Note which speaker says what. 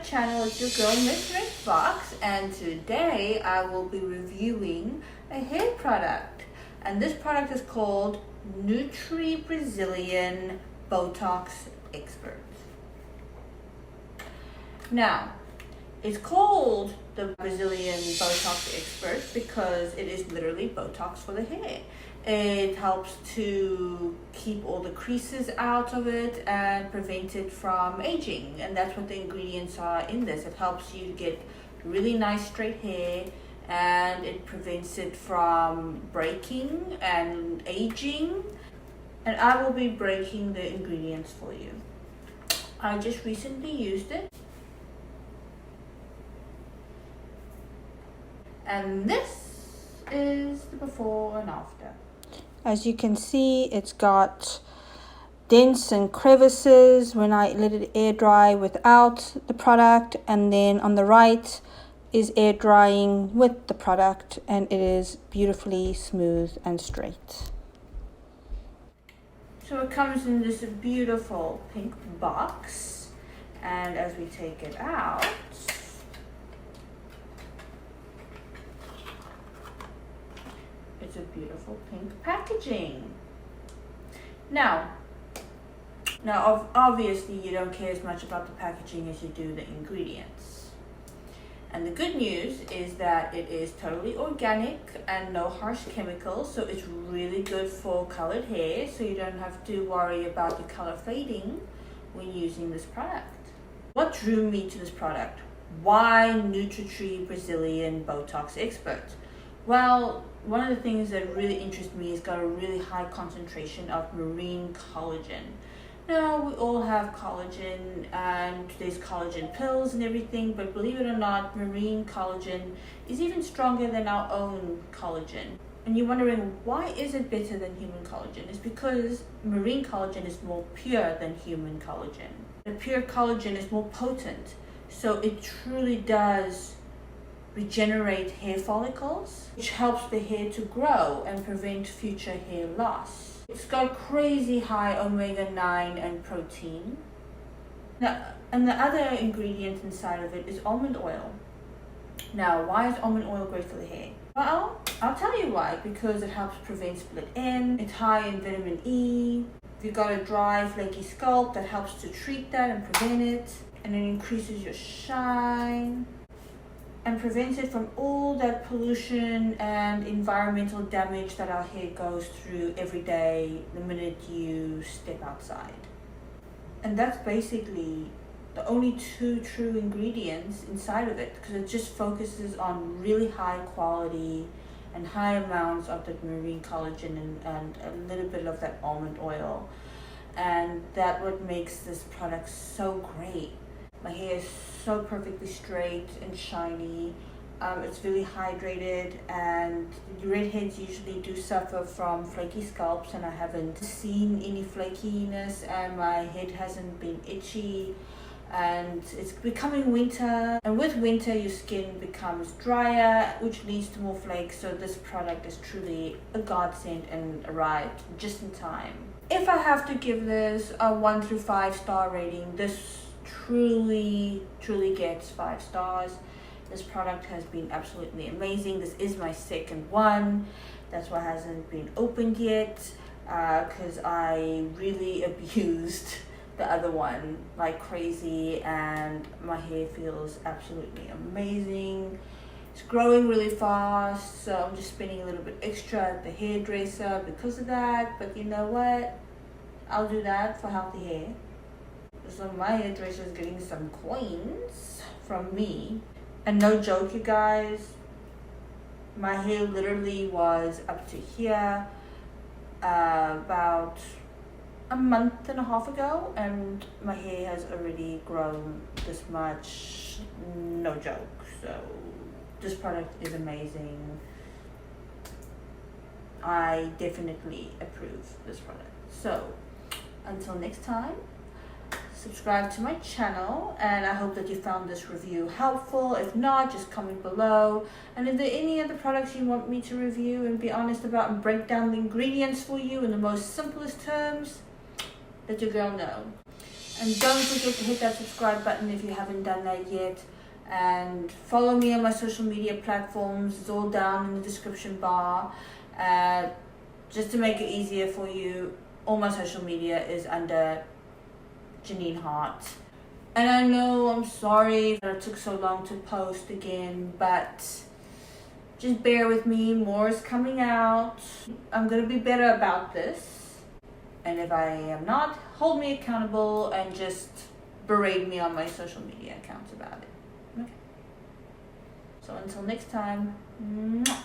Speaker 1: channel. It's your girl Miss Red Fox, and today I will be reviewing a hair product, and this product is called Nutree Brazilian Botox Expert. Now, it's called the Brazilian Botox Expert because it is literally Botox for the hair. It helps to keep all the creases out of it and prevent it from aging, and that's what the ingredients are in this. It helps you get really nice straight hair, and it prevents it from breaking and aging. And I will be breaking the ingredients for you. I just recently used it, and this is the before and after. As you can see, it's got dents and crevices when I let it air dry without the product, and then on the right is air drying with the product, and it is beautifully smooth and straight. So it comes in this beautiful pink box, and as we take it out, it's a beautiful pink packaging. Now obviously you don't care as much about the packaging as you do the ingredients. And the good news is that it is totally organic and no harsh chemicals, so it's really good for colored hair, so you don't have to worry about the color fading when using this product. What drew me to this product? Why Nutree Brazilian Botox Expert? Well, one of the things that really interests me is got a really high concentration of marine collagen. Now, we all have collagen, and there's collagen pills and everything, but believe it or not, marine collagen is even stronger than our own collagen. And you're wondering, why is it better than human collagen? It's because marine collagen is more pure than human collagen. The pure collagen is more potent, so it truly does regenerate hair follicles, which helps the hair to grow and prevent future hair loss. It's got crazy high omega-9 and protein. Now, and the other ingredient inside of it is almond oil. Now, why is almond oil great for the hair? Well, I'll tell you why. Because it helps prevent split ends. It's high in vitamin E. If you've got a dry, flaky scalp, that helps to treat that and prevent it. And it increases your shine and prevents it from all that pollution and environmental damage that our hair goes through every day the minute you step outside. And that's basically the only two true ingredients inside of it, because it just focuses on really high quality and high amounts of the marine collagen and a little bit of that almond oil. And that's what makes this product so great. My hair is so perfectly straight and shiny. It's really hydrated, and redheads usually do suffer from flaky scalps, and I haven't seen any flakiness, and my head hasn't been itchy. And it's becoming winter, and with winter your skin becomes drier, which leads to more flakes, so this product is truly a godsend and arrived just in time. If I have to give this a 1 through 5 star rating, this truly gets 5 stars. This product has been absolutely amazing. This is my second one. That's why it hasn't been opened yet, because I really abused the other one like crazy, and my hair feels absolutely amazing. It's growing really fast, so I'm just spending a little bit extra at the hairdresser because of that, but you know what? I'll do that for healthy hair. So my hairdresser is getting some coins from me. And no joke, you guys, my hair literally was up to here about a month and a half ago, and my hair has already grown this much. No joke. So this product is amazing. I definitely approve this product. So until next time, subscribe to my channel, and I hope that you found this review helpful. If not, just comment below. And if there are any other products you want me to review and be honest about and break down the ingredients for you in the most simplest terms, let your girl know. And don't forget to hit that subscribe button if you haven't done that yet. And follow me on my social media platforms. It's all down in the description bar. Just to make it easier for you, all my social media is under Genine Hart. And I know, I'm sorry that it took so long to post again, but just bear with me. More is coming out. I'm going to be better about this. And if I am not, hold me accountable and just berate me on my social media accounts about it. Okay. So until next time. Mwah.